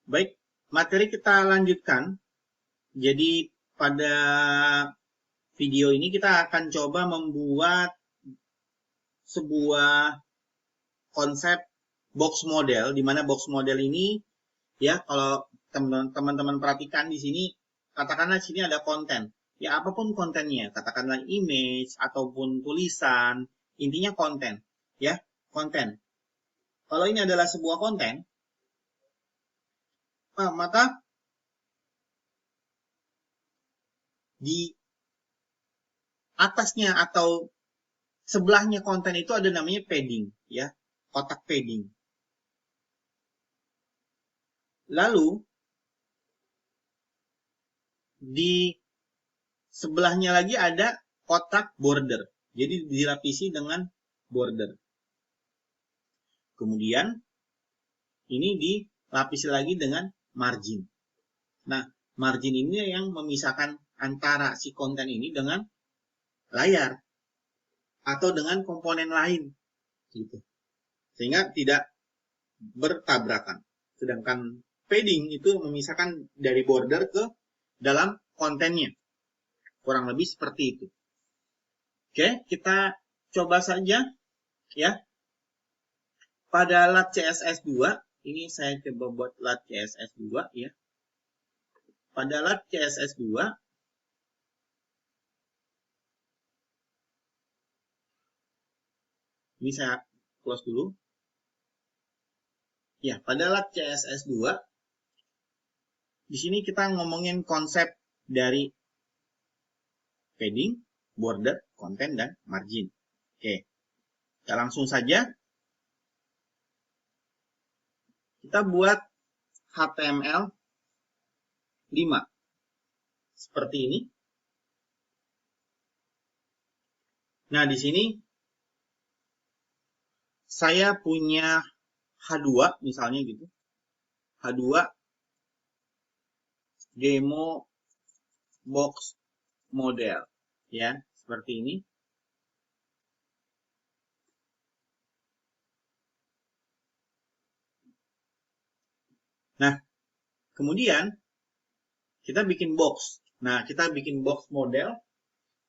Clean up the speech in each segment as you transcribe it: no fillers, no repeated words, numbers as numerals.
Baik, materi kita lanjutkan. Jadi pada video ini kita akan coba membuat sebuah konsep box model, di mana box model ini ya kalau teman-teman perhatikan di sini, katakanlah di sini ada konten. Ya apapun kontennya, katakanlah image ataupun tulisan, intinya konten, ya konten. Kalau ini adalah sebuah konten, maka di atasnya atau sebelahnya konten itu ada namanya padding, ya, kotak padding. Lalu di sebelahnya lagi ada kotak border, jadi dilapisi dengan border. Kemudian ini dilapisi lagi dengan margin. Nah, margin ini yang memisahkan antara si konten ini dengan layar atau dengan komponen lain, gitu. Sehingga tidak bertabrakan. Sedangkan padding itu memisahkan dari border ke dalam kontennya. Kurang lebih seperti itu. Oke, kita coba saja ya. Pada lat CSS 2, ini saya coba buat lat CSS 2 ya. Pada lat CSS 2, ini saya close dulu. Ya, pada lat CSS 2, di sini kita ngomongin konsep dari padding, border, konten, dan margin. Oke, kita langsung saja. Kita buat HTML 5. Seperti ini. Nah, di sini saya punya H2 misalnya gitu. H2 demo box model ya, seperti ini. Nah, kemudian kita bikin box. Nah, kita bikin box model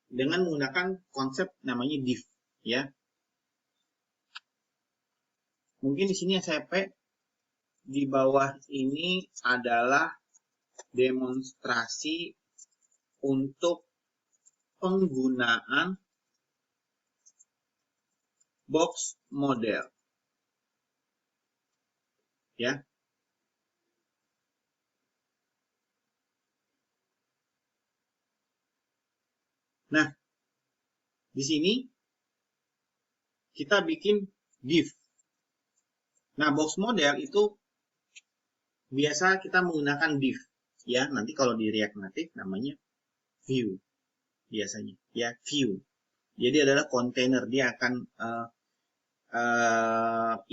dengan menggunakan konsep namanya div ya. Mungkin di sini SMP di bawah ini adalah demonstrasi untuk penggunaan box model. Ya. Nah, di sini kita bikin div. Nah, box model itu biasa kita menggunakan div. Ya, nanti kalau di React Native namanya view. Biasanya, ya, view. Jadi adalah kontainer, dia akan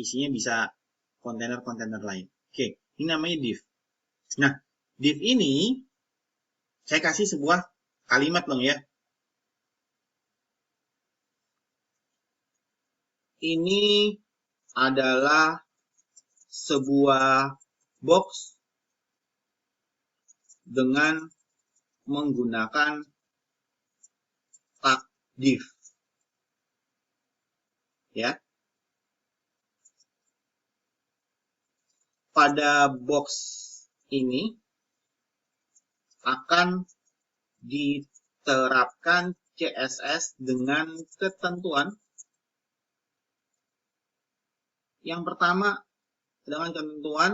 isinya bisa kontainer-kontainer lain. Oke, ini namanya div. Nah, div ini saya kasih sebuah kalimat dong ya. Ini adalah sebuah box dengan menggunakan tag div. Ya. Pada box ini akan diterapkan CSS dengan ketentuan. Yang pertama dengan ketentuan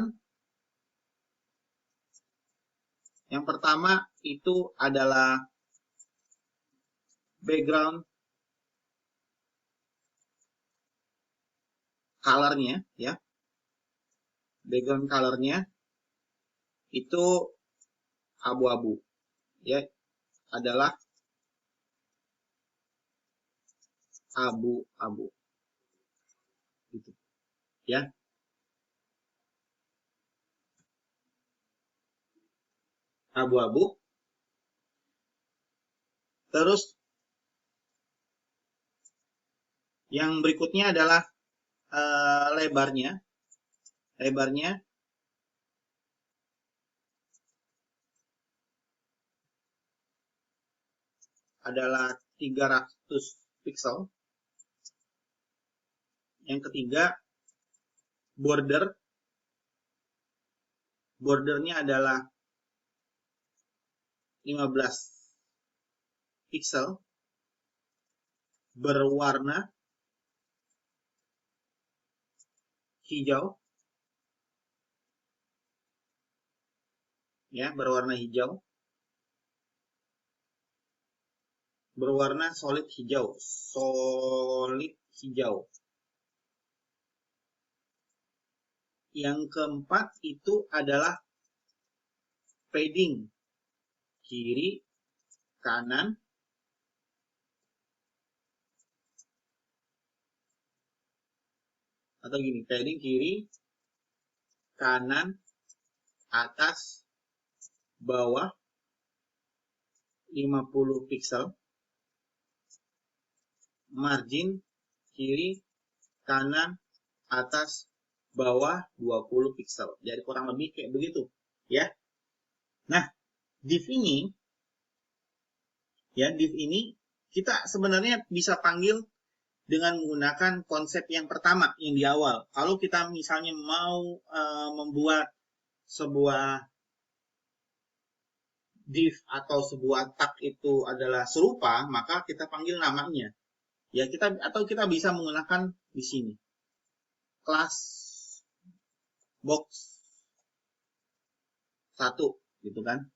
yang pertama itu adalah background color-nya ya. Background color-nya itu abu-abu ya, adalah abu-abu gitu ya. Abu-abu. Terus yang berikutnya adalah lebarnya adalah 300 pixel. Yang ketiga, bordernya adalah 15 pixel berwarna hijau, ya, berwarna solid hijau. Yang keempat itu adalah padding kiri, kanan, atau gini, padding kiri, kanan, atas, bawah 50 pixel, margin kiri, kanan, atas, bawah 20 pixel. Jadi kurang lebih kayak begitu, ya. Nah, div ini kita sebenarnya bisa panggil dengan menggunakan konsep yang pertama yang di awal. Kalau kita misalnya mau membuat sebuah div atau sebuah tag itu adalah serupa, maka kita panggil namanya. Ya, kita bisa menggunakan di sini class box 1 gitu kan.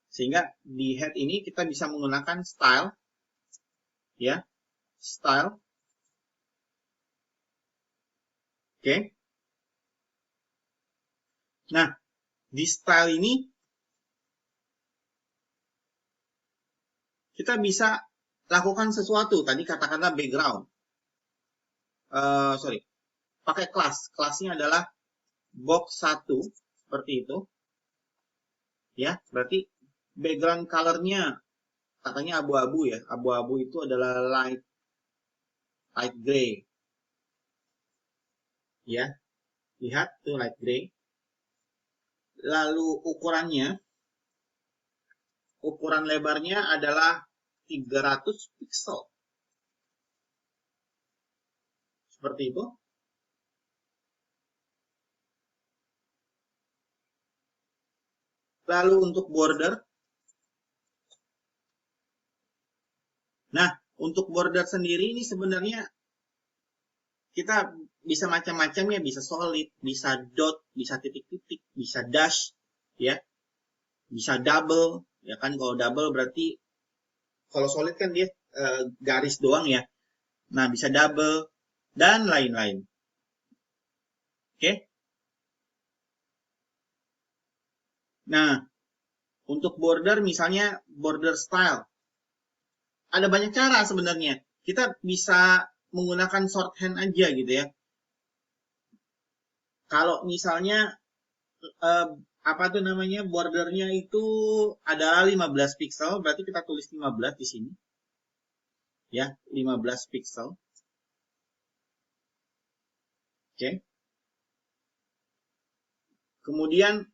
Sehingga di head ini kita bisa menggunakan style, ya, style. Oke. Nah, di style ini kita bisa lakukan sesuatu. Tadi katakanlah background. Pakai class. Classnya adalah box 1 seperti itu. Ya, berarti background color-nya katanya abu-abu ya. Abu-abu itu adalah light gray. Ya. Lihat tuh light gray. Lalu ukuran lebarnya adalah 300 pixel. Seperti itu. Lalu untuk border. Nah, untuk border sendiri ini sebenarnya kita bisa macam-macam ya, bisa solid, bisa dot, bisa titik-titik, bisa dash, ya. Bisa double, ya kan. Kalau double berarti kalau solid kan dia garis doang ya. Nah, bisa double dan lain-lain. Oke. Nah, untuk border misalnya border style. Ada banyak cara sebenarnya. Kita bisa menggunakan shorthand aja gitu ya. Kalau misalnya bordernya itu adalah 15 pixel, berarti kita tulis 15 di sini. Ya, 15 pixel. Oke. Kemudian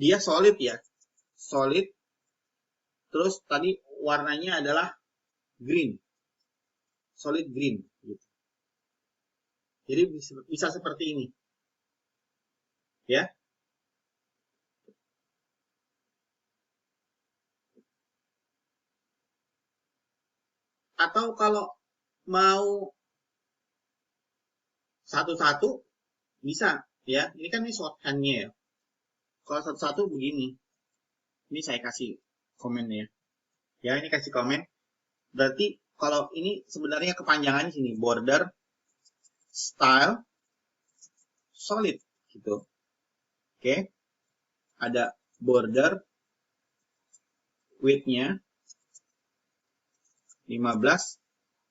dia solid ya. Solid. Terus tadi warnanya adalah green. Solid green gitu. Jadi bisa seperti ini. Ya. Atau kalau mau satu-satu bisa ya. Ini kan ini shorthand-nya ya. Kalau satu-satu begini. Ini saya kasih komen ya. Ya, ini kasih komen. Berarti kalau ini sebenarnya kepanjangan sini border style solid gitu. Oke. Ada border width-nya 15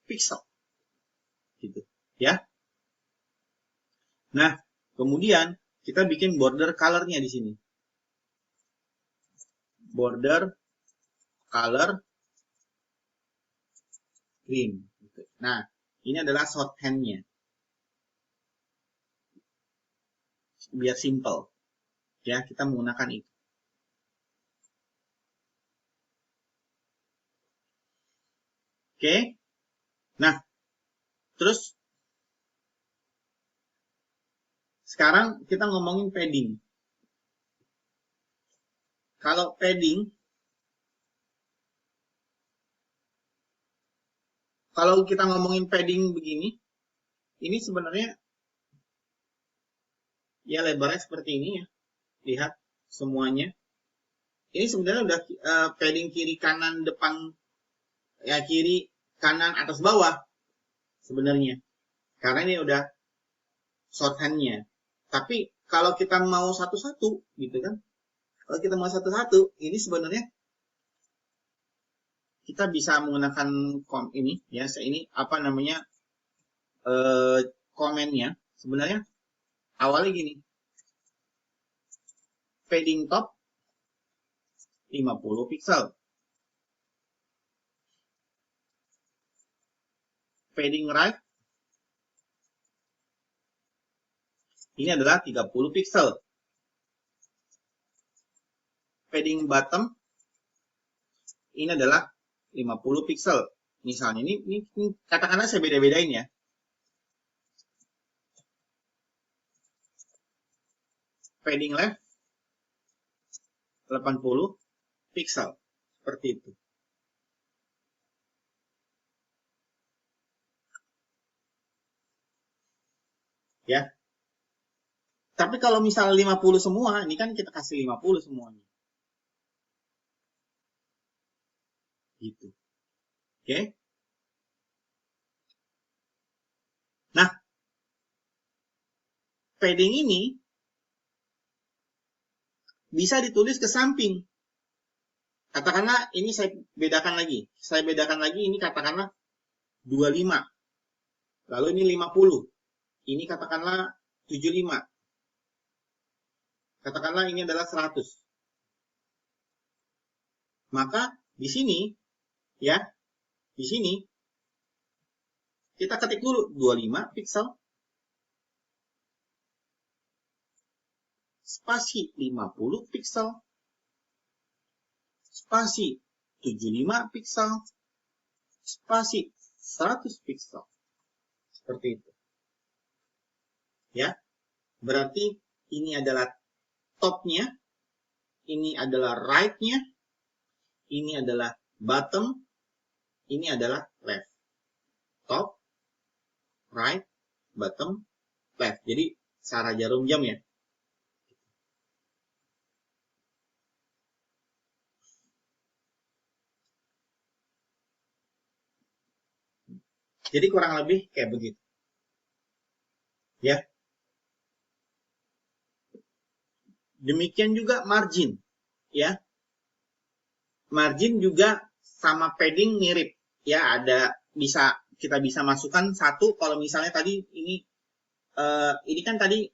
pixel. Gitu, ya. Nah, kemudian kita bikin border color-nya di sini. Border color green. Nah, ini adalah shorthand-nya. Biar simple. Ya, kita menggunakan itu. Oke. Nah, terus sekarang kita ngomongin padding. Kalau padding, kalau kita ngomongin padding begini, ini sebenarnya ya lebarnya seperti ini ya. Lihat semuanya. Ini sebenarnya udah padding kiri kanan depan, ya kiri kanan atas bawah sebenarnya. Karena ini udah shorthand-nya. Tapi kalau kita mau satu-satu gitu kan. Kalau kita mau satu-satu, ini sebenarnya kita bisa menggunakan ini ya, ini apa namanya komennya. Sebenarnya awalnya gini. Padding top 50 pixel. Padding right ini adalah 30 pixel. Padding bottom ini adalah 50 pixel. Misalnya ini katakanlah saya beda-bedain ya. Padding left 80 pixel. Seperti itu. Ya. Tapi kalau misalnya 50 semua, ini kan kita kasih 50 semuanya. Gitu. Oke. Nah, padding ini bisa ditulis ke samping. Katakanlah ini saya bedakan lagi. Saya bedakan lagi ini katakanlah 25. Lalu ini 50. Ini katakanlah 75. Katakanlah ini adalah 100. Maka di sini ya, di sini kita ketik dulu 25 pixel spasi 50 pixel spasi 75 pixel spasi 100 pixel. Seperti itu. Ya. Berarti ini adalah top-nya, ini adalah right-nya, ini adalah bottom, ini adalah left. Top, right, bottom, left. Jadi secara jarum jam ya. Jadi kurang lebih kayak begitu. Ya. Demikian juga margin. Ya. Margin juga sama padding mirip. Ya, ada kita bisa masukkan satu kalau misalnya tadi ini kan tadi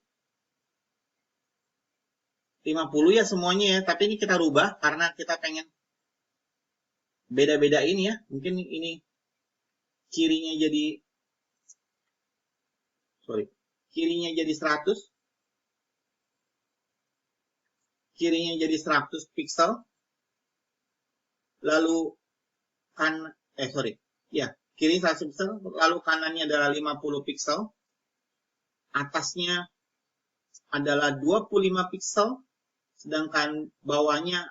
50 ya semuanya ya, tapi ini kita rubah karena kita pengen beda-beda ini ya. Mungkin ini kirinya jadi kirinya jadi 100, kirinya jadi 100 pixel, lalu kiri 100 pixel, lalu kanannya adalah 50 pixel, atasnya adalah 25 pixel, sedangkan bawahnya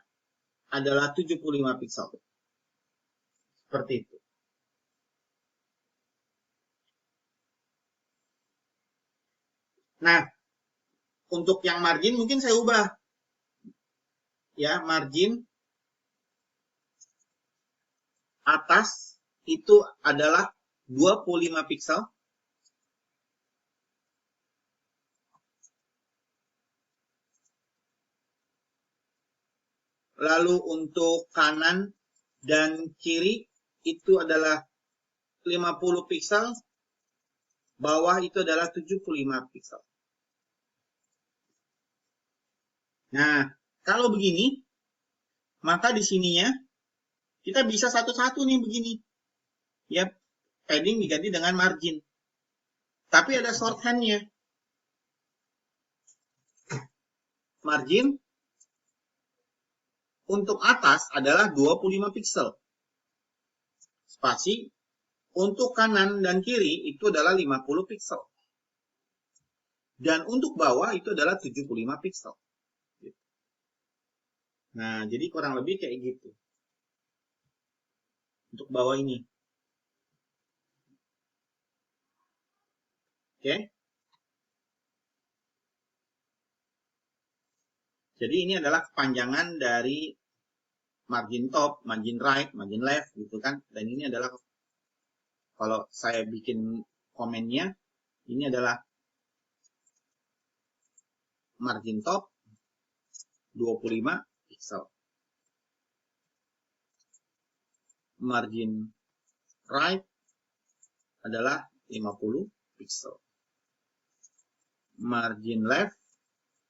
adalah 75 pixel. Seperti itu. Nah, untuk yang margin mungkin saya ubah. Ya, margin atas itu adalah 25 pixel. Lalu untuk kanan dan kiri itu adalah 50 pixel. Bawah itu adalah 75 pixel. Nah, kalau begini, maka di sininya kita bisa satu-satu nih begini. Ya, padding diganti dengan margin. Tapi ada shorthand-nya. Margin untuk atas adalah 25 pixel. Spasi Untuk kanan dan kiri itu adalah 50 pixel. Dan untuk bawah itu adalah 75 pixel. Nah, jadi kurang lebih kayak gitu. Untuk bawah ini. Oke. Jadi ini adalah kepanjangan dari margin top, margin right, margin left gitu kan. Dan ini adalah, kalau saya bikin komennya, ini adalah margin top 25 pixel. Margin right adalah 50 pixel. Margin left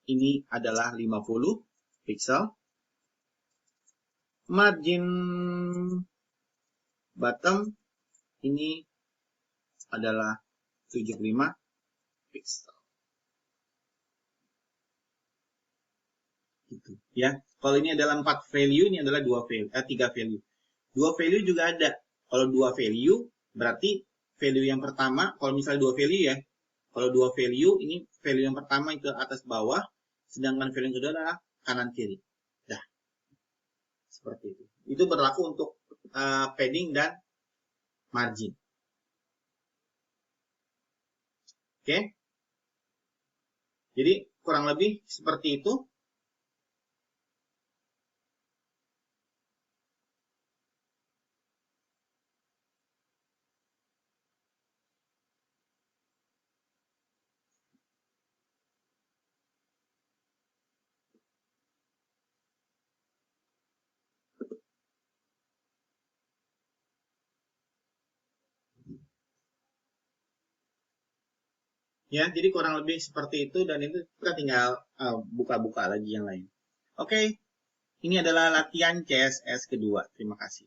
ini adalah 50 pixel. Margin bottom ini adalah 75 pixel. Gitu ya. Kalau ini adalah 4 value, ini adalah 3 value. 2 value juga ada. Kalau 2 value berarti value yang pertama, kalau misalnya 2 value ya. Kalau 2 value, ini value yang pertama itu atas bawah, sedangkan value yang kedua adalah kanan kiri. Dah. Seperti itu. Itu berlaku untuk padding dan margin. Oke. Jadi kurang lebih seperti itu. Ya, jadi kurang lebih seperti itu, dan itu kita tinggal buka-buka lagi yang lain. Oke, ini adalah latihan CSS kedua. Terima kasih.